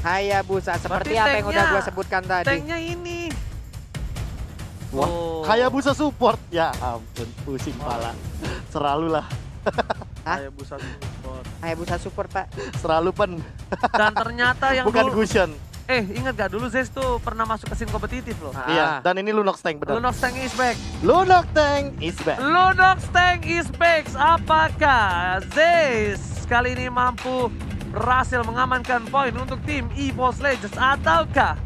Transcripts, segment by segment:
Hayabusa seperti Berarti apa yang udah tanknya- gue sebutkan tadi. Tanknya ini. Wah, Oh. Hayabusa support. Ya ampun, pusing pala. Selalu lah, Hah? Hayabusa support. Hayabusa support pak. selalu pen. Dan ternyata yang Bukan dulu, Gusion. ingat gak dulu Zes tuh pernah masuk ke scene kompetitif loh. Iya, dan ini Lunox Tank benar. Lunox Tank is back. Lunox Tank is back. Lunox Tank is back. Apakah Zes kali ini mampu berhasil mengamankan poin untuk tim EVOS Legends ataukah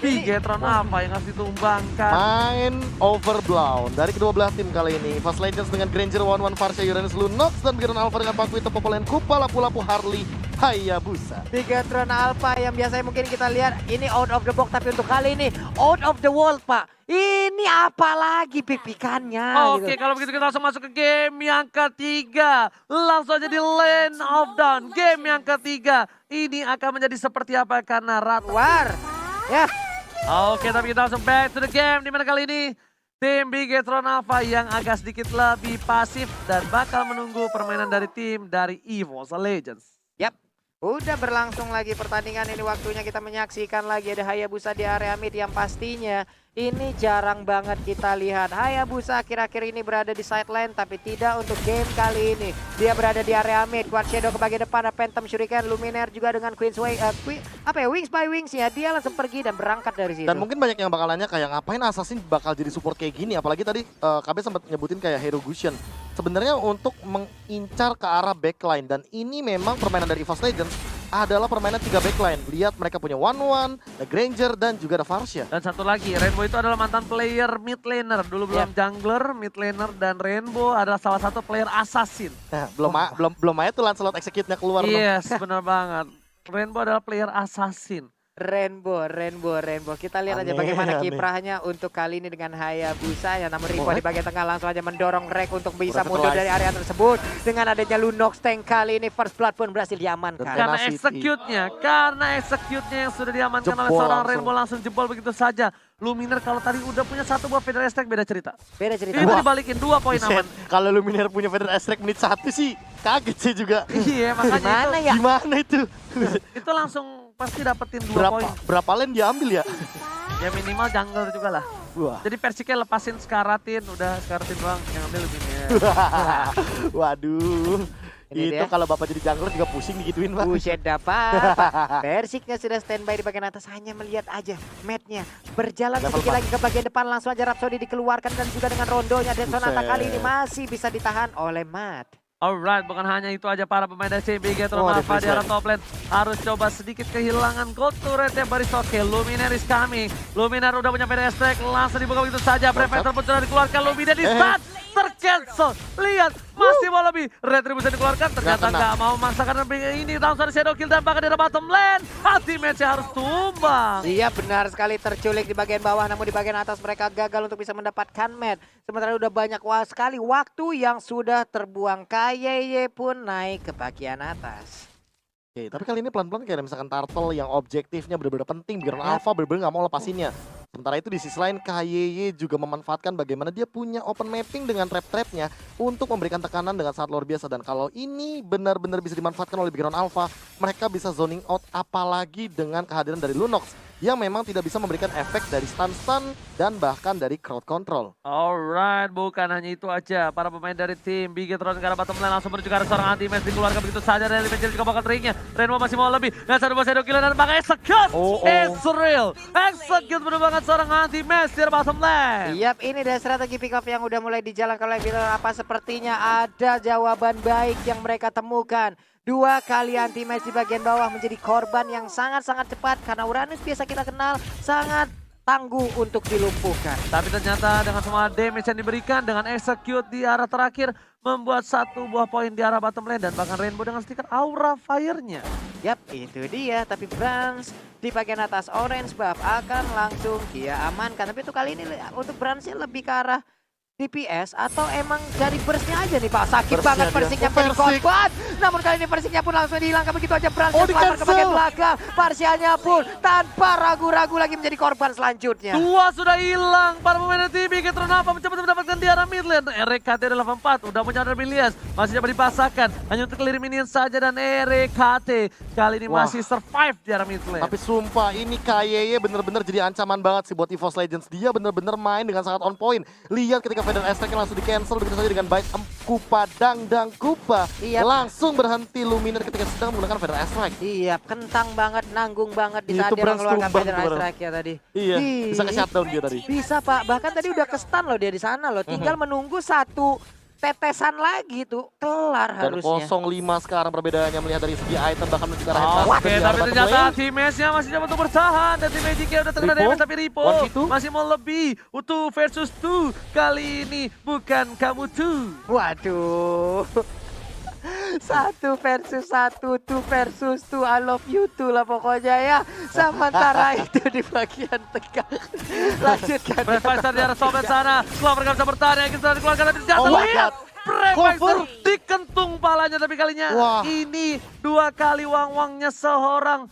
Bigetron apa yang harus ditumbangkan? Main overblown dari kedua belah tim kali ini. Fast Legends dengan Granger, One Varsha, Uranus, Lunox, dan Bigetron Alpha dengan Pakuito, Popolen, Kupa, Lapu-Lapu, Harley, Hayabusa. Bigetron Alpha yang biasanya mungkin kita lihat ini out of the box, tapi untuk kali ini out of the world pak. Ini apa lagi pik-pikannya Oke, gitu. kalau begitu kita langsung masuk ke game yang ketiga. Langsung aja di Lane of Dawn. Game yang ketiga. Ini akan menjadi seperti apa karena rata. War. Ya. Oke, tapi kita langsung back to the game. Dimana kali ini tim Bigetron Alpha yang agak sedikit lebih pasif dan bakal menunggu permainan dari tim dari EVOS Legends. Yap. Udah berlangsung lagi pertandingan ini, waktunya kita menyaksikan lagi ada Hayabusa di area mid yang pastinya ini jarang banget kita lihat. Hayabusa akhir-akhir ini berada di side lane tapi tidak untuk game kali ini. Dia berada di area mid, Quad Shadow ke bagian depan, ada Phantom Shuriken, Luminaire juga dengan Queen's Way, Wings by Wings ya. Dia langsung pergi dan berangkat dari situ. Dan mungkin banyak yang bakal nanya kayak ngapain Assassin bakal jadi support kayak gini. Apalagi tadi KB sempat nyebutin kayak Hero Gusion. Sebenarnya untuk mengincar ke arah backline. Dan ini memang permainan dari EVOS Legends adalah permainan 3 backline. Lihat mereka punya One, ada Granger, dan juga ada Varsha. Dan satu lagi, Rainbow itu adalah mantan player mid laner. Dulu belum jungler, mid laner, dan Rainbow adalah salah satu player assassin. Nah, belum aja tuh Lancelot execute-nya keluar. Yes, benar banget. Rainbow adalah player assassin. Rainbow. Kita lihat aja bagaimana Aneh. kiprahnya untuk kali ini dengan Hayabusa ya. Namun Rico di bagian tengah langsung aja mendorong Rek untuk bisa Udah mundur ketuai. dari area tersebut. Dengan adanya Lunox Tank kali ini first blood pun berhasil diamankan. Dan Karena Tenacity. execute-nya yang sudah diamankan oleh Jebol seorang langsung. Rainbow langsung jebol begitu saja. Luminaire kalau tadi udah punya satu buah Feather Stack beda cerita. Beda cerita. Itu Wah. dibalikin 2 poin Buset, aman. kalau Luminaire punya Feather Strike menit 1 sih kaget sih juga. Iya, makanya Gimana itu, ya? Gimana itu? itu langsung pasti dapetin 2 poin. Berapa lane diambil ya? Ya minimal jungler juga lah. Wah. Jadi Persika lepasin Skaratin, udah Skaratin doang yang ambil Luminaire. Waduh. Ini Itu dia. kalau Bapak jadi jungler juga pusing digituin, Pak. Buset dapat. Persiknya sudah standby di bagian atas, hanya melihat aja matnya berjalan Level sedikit 4. lagi ke bagian depan, langsung aja Rhapsody dikeluarkan dan juga dengan rondonya dan Sonata Buset. kali ini masih bisa ditahan oleh Matt. Alright, bukan hanya itu aja para pemain dari CB Bigetron Oh, ada Alpha di Freeze arah top lane harus coba sedikit kehilangan gold turret yang baris. Oke, Luminaire is coming. Luminaire udah punya PDS track, langsung dibuka begitu saja. Brave Fighter pun sudah dikeluarkan, Luminaire di start, tercancel. Lihat, masih mau lebih. Retribution dikeluarkan, ternyata kena. nggak mau memaksakan ini. Langsung ada Shadow Kill dan bahkan di arah bottom lane. Ultimate-nya harus tumbang. Iya benar sekali, terculik di bagian bawah, namun di bagian atas mereka gagal untuk bisa mendapatkan Matt. Sementara udah banyak sekali waktu yang sudah terbuang. KYY pun naik ke bagian atas. Oke, tapi kali ini pelan-pelan kayak misalkan Turtle yang objektifnya benar-benar penting biar Alpha benar-benar nggak mau lepasinnya. Sementara itu di sisi lain KYY juga memanfaatkan bagaimana dia punya open mapping dengan trap-trapnya untuk memberikan tekanan dengan sangat luar biasa. Dan kalau ini benar-benar bisa dimanfaatkan oleh background Alpha, mereka bisa zoning out apalagi dengan kehadiran dari Lunox yang memang tidak bisa memberikan efek dari stun-stun dan bahkan dari crowd control. Alright, bukan hanya itu aja. Para pemain dari tim Bigetron ke arah bottom lane langsung menuju ke arah seorang anti-match dikeluarkan begitu saja dari Level juga bakal ringnya. Rainbow masih mau lebih. Dan satu buah Shadow Killer dan pakai execute. Israel. Execute bener banget seorang anti-match di arah bottom lane. Yap, ini dari strategi pick up yang udah mulai dijalankan oleh Bigetron apa sepertinya ada jawaban baik yang mereka temukan. 2 kali anti-match di bagian bawah menjadi korban yang sangat-sangat cepat karena Uranus biasa kita kenal sangat tangguh untuk dilumpuhkan. Tapi ternyata dengan semua damage yang diberikan dengan execute di arah terakhir membuat satu buah poin di arah bottom lane dan bahkan Rainbow dengan stiker aura fire-nya. Yap, itu dia. Tapi Brans di bagian atas orange buff akan langsung dia amankan. Tapi itu kali ini untuk Bransnya lebih ke arah DPS atau emang dari burstnya aja nih Pak? Sakit Burstnya banget dia. Persingnya Oh, menjadi Persik. korban. Namun kali ini Persiknya pun langsung dihilangkan begitu aja. Brans Oh, yang selamat ke di-cancel. bagian belakang. Parsialnya pun tanpa ragu-ragu lagi menjadi korban selanjutnya. Dua sudah hilang para pemain dari tim Bigetron Alpha mencoba mendapatkan di arah mid lane. RKT adalah level 4, udah punya ada Milias. Masih dapat dipasangkan, hanya untuk clear minion saja dan RKT kali ini Wah. masih survive di arah mid lane. Tapi sumpah ini KYY bener-bener jadi ancaman banget sih buat EVOS Legends. Dia bener-bener main dengan sangat on point. Lihat ketika Vader Astrek langsung di-cancel begitu saja dengan baik Kupa Dang Kupa. Iya. Langsung berhenti Luminar ketika sedang menggunakan Vader Astrek. Iya, kentang banget, nanggung banget di Itu saat dia Brans mengeluarkan tumbang Vader tuh, Bro. Strike ya tadi. Iya, bisa ke shutdown dia tadi. Bisa Pak, bahkan tadi udah ke stun loh dia di sana loh. Tinggal menunggu satu tetesan lagi tuh, kelar Dan harusnya. 0-5 sekarang perbedaannya melihat dari segi item bahkan menuju ke arah Oke, headhunter di arah tapi bottom ternyata lane. tim Mesnya masih coba untuk bertahan dan tim Magicnya udah terkena Ripo? damage tapi Ripo 1v2? masih mau lebih. Utuh versus 2 kali ini bukan kamu tuh. Waduh. 1 versus 1, 2 versus 2, I love you too lah pokoknya ya. Sementara itu di bagian tengah. Lanjutkan. Breakfast di arah sobat sana. Clover gak bisa bertahan, yang kita dikeluarkan tapi jatuh. Oh my Lihat, God. Breakfast Cover. dikentung palanya tapi kalinya Wah. ini 2 kali wang-wangnya seorang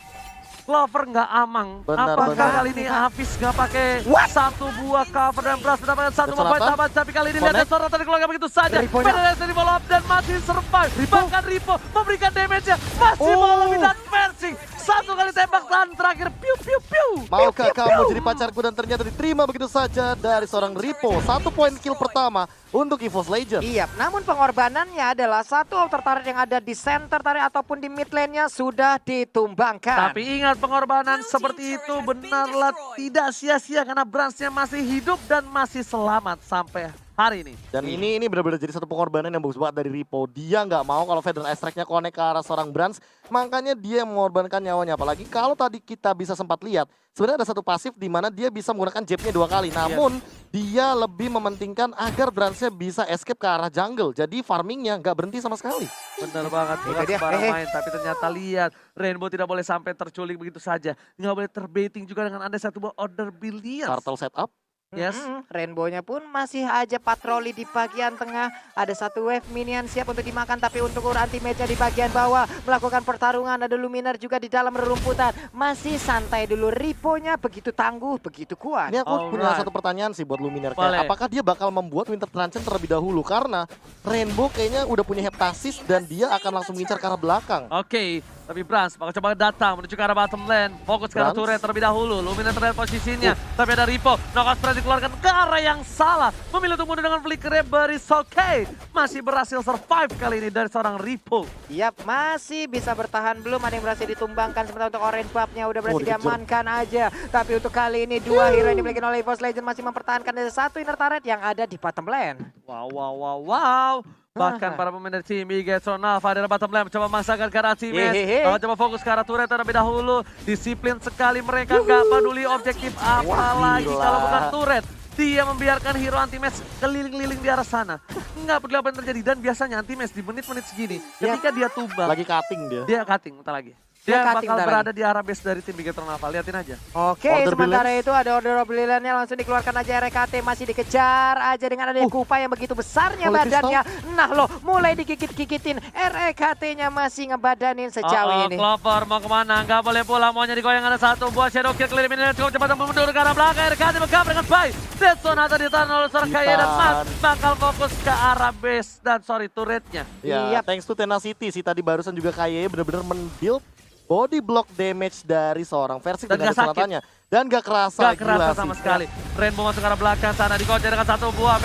Clover nggak amang. Benar, Apakah benar. kali ini Hafiz nggak pakai satu buah cover dan Bras mendapatkan satu Kesempatan. membuat sahabat, tapi kali ini lihat Connect. Desora tadi keluarga begitu saja. Ripo-nya. Pedal di follow up dan masih survive. Bahkan Ripo memberikan damage-nya masih mau lebih dan Persing. Satu kali tembak dan terakhir piu piu piu. Maukah kamu jadi pacarku dan ternyata diterima begitu saja dari seorang Ripo. 1 poin kill pertama untuk EVOS Legends. Iya, namun pengorbanannya adalah satu outer turret yang ada di center turret ataupun di mid lane-nya sudah ditumbangkan. Tapi ingat pengorbanan seperti itu benarlah tidak sia-sia karena Bransnya masih hidup dan masih selamat sampai hari ini. Dan ini benar-benar jadi satu pengorbanan yang bagus banget dari Ripo. Dia nggak mau kalau Vader Astrek-nya connect ke arah seorang Brans, makanya dia mengorbankan nyawanya. Apalagi kalau tadi kita bisa sempat lihat, sebenarnya ada satu pasif di mana dia bisa menggunakan jabnya 2 kali. Namun dia lebih mementingkan agar Bransnya bisa escape ke arah jungle. Jadi farmingnya nggak berhenti sama sekali. Benar banget, bukan dia. sembarang main. Tapi ternyata lihat, Rainbow tidak boleh sampai terculik begitu saja. Nggak boleh terbaiting juga dengan ada satu buah order billions. Turtle setup. Yes. Rainbow-nya pun masih aja patroli di bagian tengah. Ada satu wave minion siap untuk dimakan, tapi untuk anti-mage di bagian bawah melakukan pertarungan. Ada Luminar juga di dalam rerumputan. Masih santai dulu. Ripo-nya begitu tangguh, begitu kuat. Ini aku punya Alright. satu pertanyaan sih buat Luminar. Boleh. Kayak, apakah dia bakal membuat Winter Truncheon terlebih dahulu? Karena Rainbow kayaknya udah punya heptasis dan dia akan langsung ngincar ke arah belakang. Oke, tapi Brans bakal coba datang menuju ke arah bottom lane. Fokus ke arah Brans. turret terlebih dahulu. Luminar terlihat posisinya. Tapi ada Ripo. Knockout strike dikeluarkan ke arah yang salah. Memilih untuk mundur dengan flickernya Baris. Oke, masih berhasil survive kali ini dari seorang Ripo. Yap, masih bisa bertahan. Belum ada yang berhasil ditumbangkan. Sementara untuk orange buff-nya udah berhasil dikejar. diamankan aja. Tapi untuk kali ini 2 hero yang dimiliki oleh EVOS Legends masih mempertahankan dari satu inner turret yang ada di bottom lane. Wow, wow, wow, wow. Bahkan para pemain dari tim Bigetron Alpha dari bottom lane coba memaksakan ke arah teammates. Hehehe. Coba fokus ke arah turret terlebih dahulu. Disiplin sekali mereka, nggak peduli objektif apa lagi gila. kalau bukan turret. Dia membiarkan hero anti-match keliling-liling di arah sana. Nggak peduli apa yang terjadi. Dan biasanya anti-match di menit-menit segini, ketika dia tumbang, Lagi cutting dia. dia cutting, bentar lagi. Dia Dia cutting bakal bentar berada di arah base dari tim Bigetron Alpha. Liatin aja. Oke, Order sementara Billions. itu ada order of Billions-nya langsung dikeluarkan aja. RKT masih dikejar aja dengan adanya Kupa yang begitu besarnya Holy badannya. Nah loh, mulai digigit-gigitin. RKT-nya masih ngebadanin sejauh ini. Clover mau kemana? Nggak boleh pulang, maunya digoyang ada satu buah shadow kill keliling ini cukup cepat mundur ke arah belakang. RKT bergabung dengan baik. Dead Sonata ditahan oleh seorang Kaya dan Mas bakal fokus ke arah base dan turretnya. Ya, Yap. thanks to Tenacity sih tadi barusan juga KYY bener-bener men-build body block damage dari seorang versi Dan dengan gak sakit. sunatannya. Dan gak kerasa, Gak kerasa gila sama sih. sekali. Rainbow masuk ke arah belakang sana, dikocok dengan satu buah.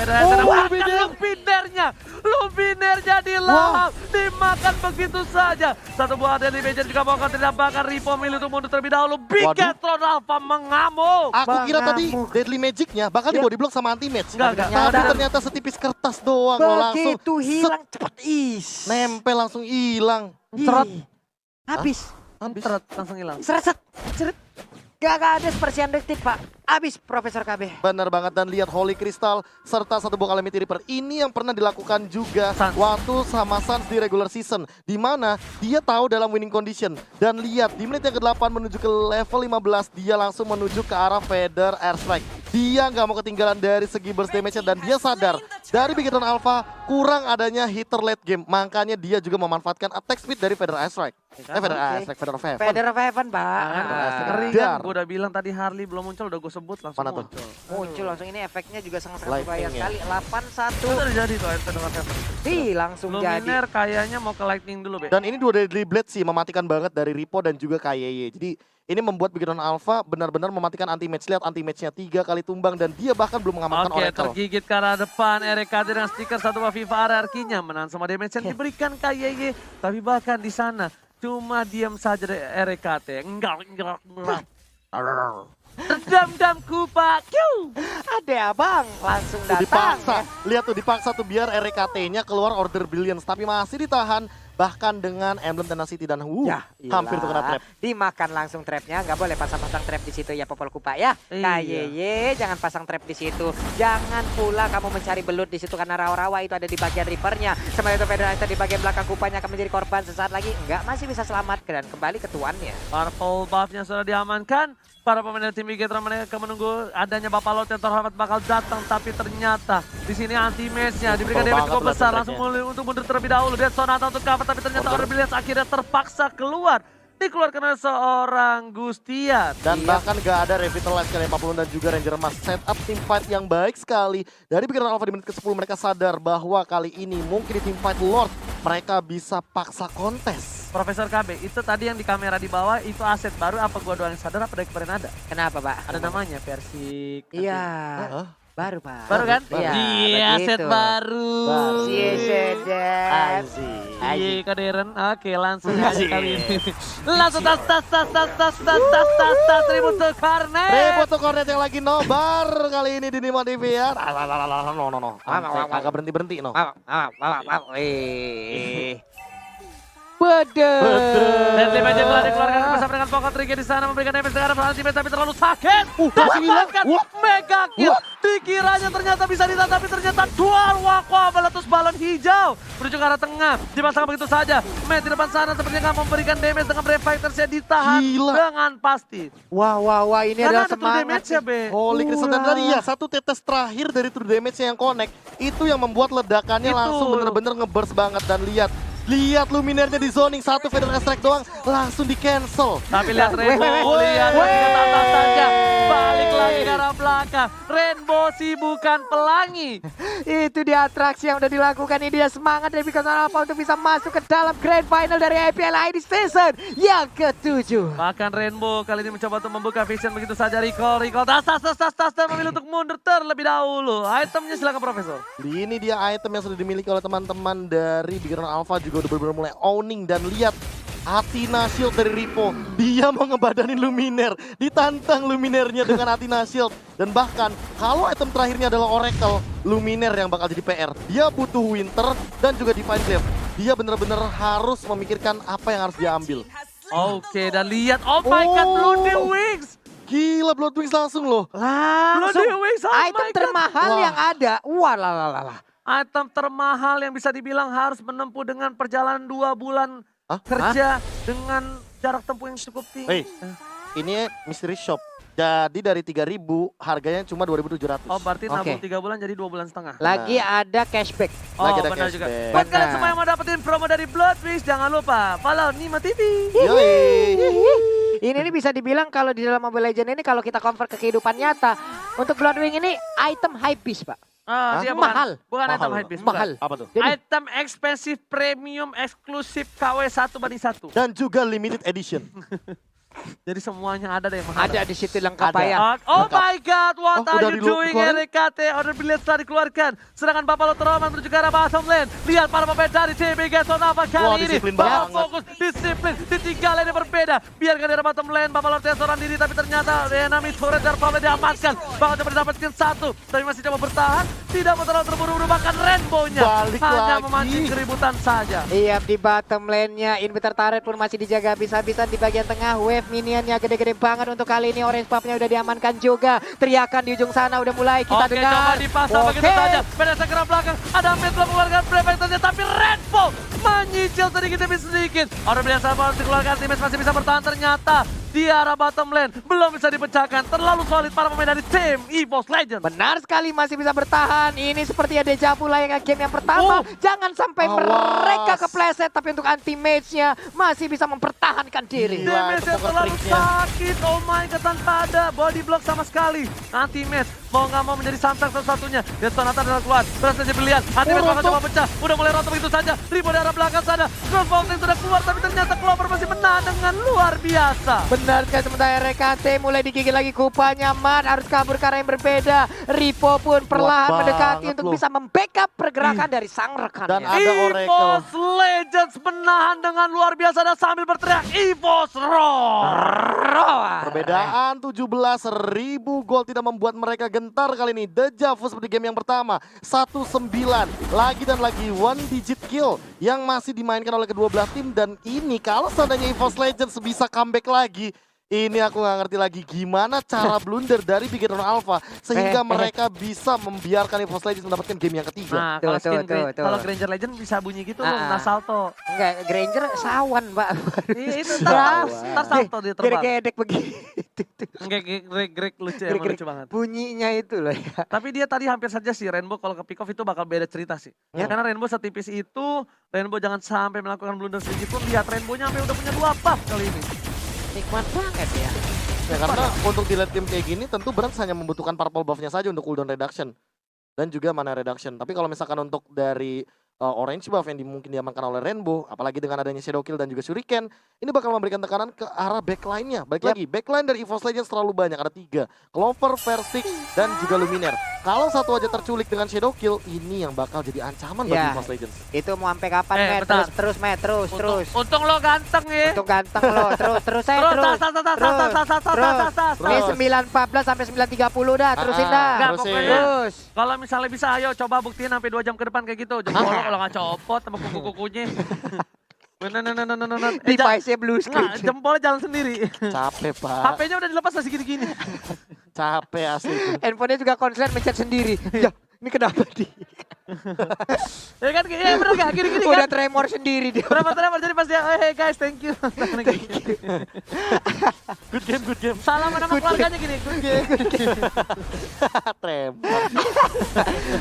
Luminernya dilahap, dimakan begitu saja. Satu buah dari Major juga mau ditambahkan. Ripo milih untuk mundur terlebih dahulu. Bigetron Alpha mengamuk. Aku kira tadi Mengamuk. deadly magicnya bakal di body block sama anti-match. Enggak. Tapi ternyata setipis kertas doang loh langsung. Begitu hilang cepet is. Nempel langsung hilang. Cerot. Habis. Habis. Seret, langsung hilang. Seret, seret. Gak ada sepersian detik Pak. Habis Profesor KB. Benar banget, dan lihat Holy Crystal serta satu buah Calamity Reaper. Ini yang pernah dilakukan juga Suns. waktu sama Suns di regular season. Di mana dia tahu dalam winning condition. Dan lihat di menit yang ke-8 menuju ke level 15 dia langsung menuju ke arah Feather Airstrike. Dia nggak mau ketinggalan dari segi burst damage-nya dan dia sadar dari Bigetron Alpha kurang adanya hitter late game. Makanya dia juga memanfaatkan attack speed dari Feather Strike. Feather Strike, Feather of Heaven. Feather of Heaven, Pak. Ngeri kan, gue udah bilang tadi Harley belum muncul, udah gue sebut langsung Mana tuh? muncul. Muncul langsung, ini efeknya juga sangat-sangat Lightning berbahaya ya. sekali. 8-1. Itu terjadi tuh Feather of Heaven. Ih, langsung jadi. Luminer kayaknya mau ke Lightning dulu, Be. Dan ini dua Deadly Blade sih mematikan banget dari Ripo dan juga KYY. Jadi ini membuat Bigetron Alpha benar-benar mematikan anti-match. Lihat anti-match-nya 3 kali tumbang dan dia bahkan belum mengamankan Oke, Oracle. tergigit ke arah depan. RKT dengan stiker satu Viva hierarkinya menahan semua damage yang diberikan KYY. Tapi bahkan di sana cuma diam saja dari RKT. Enggak. Dam-damku Pak. Kiu. Ada abang, langsung Tuh datang. dipaksa, ya. lihat tuh dipaksa tuh biar RKT-nya keluar Order Brilliance. Tapi masih ditahan bahkan dengan Emblem Tenacity dan Ya, hampir tuh kena trap. Dimakan langsung trapnya, nggak boleh pasang-pasang trap di situ ya Popol Kupa ya. Iya. KYY jangan pasang trap di situ. Jangan pula kamu mencari belut di situ karena rawa-rawa itu ada di bagian Reaper-nya. Sementara itu Federator di bagian belakang Kupanya akan menjadi korban sesaat lagi. Enggak, masih bisa selamat dan kembali ke tuannya. Purple buff-nya sudah diamankan. Para pemain dari tim Bigetron mereka menunggu adanya Bapak Lot yang terhormat bakal datang. Tapi ternyata di sini anti-match-nya diberikan damage cukup besar. Langsung mulai untuk mundur terlebih dahulu. Dia Sonata untuk cover tapi ternyata Order Brilliance akhirnya terpaksa keluar. Dikeluarkan oleh seorang Gustian. Dan bahkan gak ada Revitalize kali 40 dan juga Ranger Emas. Setup team fight yang baik sekali. Dari Bigetron Alpha di menit ke-10 mereka sadar bahwa kali ini mungkin di team fight Lord mereka bisa paksa kontes. Profesor KB, itu tadi yang di kamera di bawah itu aset baru apa gua doang yang sadar apa dari kemarin ada? Kenapa, Pak? Ada namanya versi... Iya. Hah? Baru, Pak. Baru kan? Iya, Iya, aset begitu. baru. Iya, sedap. Iya, Kaderen. Oke, langsung aja Asik. kali ini. Langsung tas ribut tuh Karnet. Rebo tuh Cornet yang lagi nobar kali ini di Nimo TV ya. No. Agak berhenti no. Dan tim aja telah dikeluarkan bersama dengan Pokok Trigger di sana memberikan damage dengan arah tim tapi terlalu sakit. Masih hilang. Bahkan Mega Kill. Dikiranya ternyata bisa ditahan tapi ternyata dual Wakwa meletus balon hijau. Menuju ke arah tengah. Dipasang begitu saja. Matt di depan sana sepertinya nggak memberikan damage dengan Brave Fighters-nya ditahan Gila. dengan pasti. Wah, ini Karena adalah ada true semangat. damage-nya, Be. Holy Crystal dan tadi ya satu tetes terakhir dari true damage-nya yang connect itu yang membuat ledakannya Itu. langsung bener-bener nge-burst banget dan lihat Luminernya di zoning satu Feather Strike doang langsung di cancel. Tapi lihat Rainbow, lihat ketatatan saja. Balik lagi ke arah belakang. Rainbow sih bukan pelangi. Itu dia atraksi yang udah dilakukan. Ini dia semangat dari Bigetron Alpha untuk bisa masuk ke dalam Grand Final dari IPL ID Season yang ke-7. Bahkan Rainbow kali ini mencoba untuk membuka vision begitu saja. Recall. Tas dan memilih untuk mundur terlebih dahulu. Itemnya silakan Profesor. Ini dia item yang sudah dimiliki oleh teman-teman dari Bigetron Alpha juga udah benar-benar mulai owning dan lihat Athena Shield dari Ripo. Dia mau ngebadanin Luminer, ditantang Luminernya dengan Athena Shield. Dan bahkan kalau item terakhirnya adalah Oracle, Luminer yang bakal jadi PR. Dia butuh Winter dan juga Divine Glaive. Dia benar-benar harus memikirkan apa yang harus dia ambil. Oke, dan lihat. Oh my god, Bloody Wings. Gila Bloodwings langsung loh. Langsung Bloody Wings, oh my item God. termahal Wah. yang ada. Wah. Item termahal yang bisa dibilang harus menempuh dengan perjalanan 2 bulan Hah? kerja dengan jarak tempuh yang cukup tinggi. Ini Mystery Shop. Jadi dari 3.000 harganya cuma 2.700. Oh, berarti Oke. nabung 3 bulan jadi 2 bulan setengah. Lagi ada cashback. Oh, Lagi ada benar juga. cashback. Buat kalian Benar. semua yang mau dapetin promo dari Bloodwings, jangan lupa follow Nima TV. Yoi. Ini bisa dibilang kalau di dalam Mobile Legends ini kalau kita convert ke kehidupan nyata. Untuk Bloodwing ini item high piece, Pak. Ah, Hah? dia Mahal. Bukan item Mahal. hypebeast. Mahal. Apa tuh? Jadi- Item expensive premium eksklusif KW 1/1. Dan juga limited edition. Jadi semuanya ada deh yang mahal. Ada di situ lengkap Ada. Pak ya. Oh my god, what Oh, are udah you doing dikeluarin? RKT? Order Brilliance telah dikeluarkan. Sedangkan Bapak Lotroman menuju ke arah bottom lane. Lihat para pemain dari TB Gason apa Wah, kali ini. disiplin Bapak banget. fokus, disiplin, di 3 lane yang berbeda. Biarkan di arah bottom lane, Bapak Lord seorang diri. Tapi ternyata Renami Torres dan Pamela diamankan. Bakal coba didapatkan 1. Tapi masih coba bertahan. Tidak mau terlalu terburu-buru, bahkan Rainbow-nya Balik hanya lagi. memancing keributan saja. Iya, di bottom lane-nya inventor turret pun masih dijaga habis-habisan di bagian tengah. Wave minionnya gede-gede banget untuk kali ini. Orange pup-nya udah diamankan juga. Teriakan di ujung sana udah mulai kita Oke, dengar. coba dipasang begitu saja. Pada segera belakang ada Mid belum mengeluarkan Prefectornya, tapi Rainbow menyicil sedikit demi sedikit. Order biasa harus dikeluarkan, Times masih bisa bertahan ternyata. di arah bottom lane. Belum bisa dipecahkan, terlalu solid para pemain dari tim EVOS Legends. Benar sekali, masih bisa bertahan. Ini seperti ada deja vu layaknya game yang pertama. Jangan sampai mereka kepleset, tapi untuk anti-mage-nya masih bisa mempertahankan diri. Gila, Damage-nya itu terlalu triknya. sakit, oh my god, tanpa ada body block sama sekali. Anti-match, mau nggak mau menjadi samsak satu-satunya. Detonatan adalah keluar, berhasil saja berlian. Anti-match bakal coba pecah, udah mulai rontok begitu saja. Ribo dari arah belakang sana, Cross Fountain sudah keluar, tapi ternyata Clover masih menahan dengan luar biasa. Benar sekali, sementara RKT mulai digigit lagi kupanya. Mat harus kabur karena yang berbeda. Ripo pun perlahan banget mendekati untuk loh. bisa membackup pergerakan dari sang rekannya. Dan ada Oracle. EVOS Legends menahan dengan luar biasa dan sambil berteriak EVOS Roar. Perbedaan 17.000 gol tidak membuat mereka gentar kali ini. Deja vu seperti game yang pertama. 1-9. Lagi dan lagi one digit kill yang masih dimainkan oleh kedua belah tim. Dan ini kalau seandainya EVOS Legends bisa comeback lagi, ini aku nggak ngerti lagi gimana cara blunder dari Bigetron Alpha sehingga mereka bisa membiarkan EVOS Legends mendapatkan game yang ketiga. Nah, Tuh, kalau tuh, tuh, tuh. kalau Granger Legend bisa bunyi gitu loh, Ah. nah salto. Enggak, Granger sawan, Mbak. Iya itu Sawan. ntar salto dia terbang. Gedek begitu. Enggak, Greg lucu, emang Greg-greg. lucu banget. Bunyinya itu loh ya. Tapi dia tadi hampir saja sih Rainbow kalau ke pick off itu bakal beda cerita sih. Ya. Karena Rainbow setipis itu, Rainbow jangan sampai melakukan blunder sedikit pun. Lihat Rainbow-nya sampai udah punya 2 buff kali ini. Nikmat banget ya. Ya karena untuk di late game kayak gini tentu Brands hanya membutuhkan purple buff-nya saja untuk cooldown reduction. Dan juga mana reduction. Tapi kalau misalkan untuk dari orange buff yang mungkin diamankan oleh Rainbow, apalagi dengan adanya Shadow Kill dan juga Shuriken, ini bakal memberikan tekanan ke arah backline-nya. Balik lagi, backline dari EVOS Legends terlalu banyak, ada 3. Clover, Versix, dan juga Luminaire. Kalau satu aja terculik dengan Shadow Kill, ini yang bakal jadi ancaman bagi Ya. EVOS Legends. Itu mau sampai kapan, Met? bentar. Terus, Met, terus. Untung lo ganteng ya. Untuk ganteng lo, terus saya Terus, terus. tas. Ini 9.14 sampai 9.30 dah, terusin dah. Enggak, Terusin. pokoknya Terus. kalau misalnya bisa ayo coba buktiin sampai 2 jam ke depan kayak gitu. Jempol lo kalau nggak copot sama kuku-kukunya. Nah. Device-nya blue screen. Enggak, jempolnya jalan sendiri. Capek, Pak. HP-nya udah dilepas masih gini-gini. Capek asli. Handphonenya juga konslet mencet sendiri. Ya, ini kenapa di? Ya kan, ya bener gak? Gini-gini kan. Udah tremor sendiri dia. Berapa jadi pas dia, hey guys, thank you. Good game. Salam sama keluarganya gini, good game. Tremor.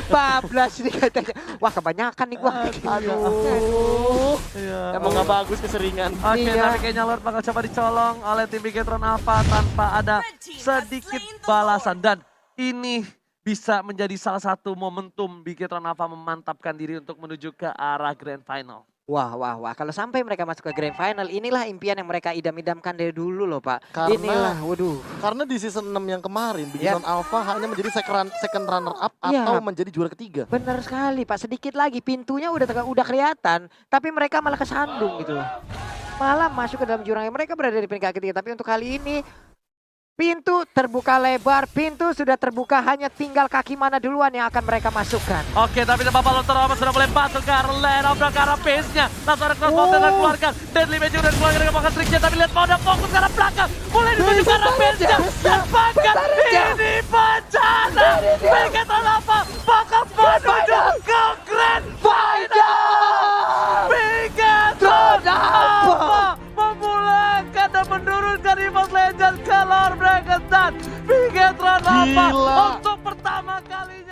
14 nih katanya. Wah, kebanyakan nih gua. Aduh. Iya. Emang gak bagus keseringan. Oke, Iya. tapi kayaknya Lord bakal coba dicolong oleh tim Bigetron Alpha tanpa ada sedikit balasan. Dan ini bisa menjadi salah satu momentum Bigetron Alpha memantapkan diri untuk menuju ke arah Grand Final. Wah. Kalau sampai mereka masuk ke Grand Final, inilah impian yang mereka idam-idamkan dari dulu loh, Pak. Karena- Inilah, waduh. Karena di season 6 yang kemarin, Bigetron Alpha hanya menjadi second runner up Ya. atau menjadi juara ketiga. Benar sekali, Pak. Sedikit lagi pintunya udah kelihatan, tapi mereka malah kesandung gitu loh. Malah masuk ke dalam jurang yang mereka berada di peringkat ketiga. Tapi untuk kali ini pintu terbuka lebar, pintu sudah terbuka, hanya tinggal kaki mana duluan yang akan mereka masukkan. Oke, tapi Bapak Lontar Roma sudah mulai masuk ke arah lane, obrak ke arah pace-nya. Langsung ada cross mountain dan keluarkan. Deadly Magic udah keluarkan dari pakai triknya, tapi lihat mau udah fokus ke arah belakang. Mulai dituju ke arah pace-nya. Dan bahkan ini bencana. Bigetron Alpha bakal menuju ke Grand Final. Bigetron Alpha memulangkan dan menurunkan EVOS Legends ke Lord Bracket dan Bigetron Alpha Gila. untuk pertama kalinya.